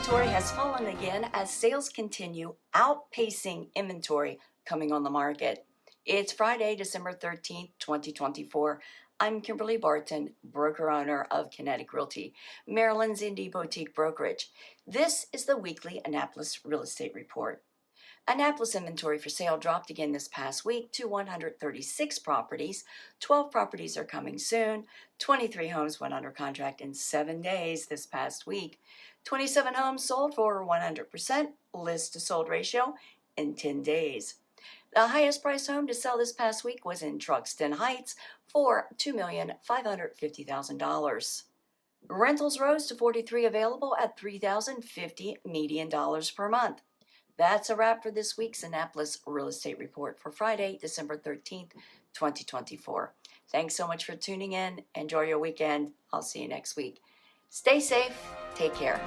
inventory has fallen again as sales continue outpacing inventory coming on the market. It's Friday, December 13th, 2024. I'm Kimberly Barton, broker-owner of Kinetic Realty, Maryland's indie boutique brokerage. This is the weekly Annapolis Real Estate Report. Annapolis inventory for sale dropped again this past week to 136 properties. 12 properties are coming soon. 23 homes went under contract in 7 days this past week. 27 homes sold for 100% list to sold ratio in 10 days. The highest priced home to sell this past week was in Truxton Heights for $2,550,000. Rentals rose to 43 available at $3,050 median dollars per month. That's a wrap for this week's Annapolis Real Estate Report for Friday, December 13th, 2024. Thanks so much for tuning in. Enjoy your weekend. I'll see you next week. Stay safe. Take care.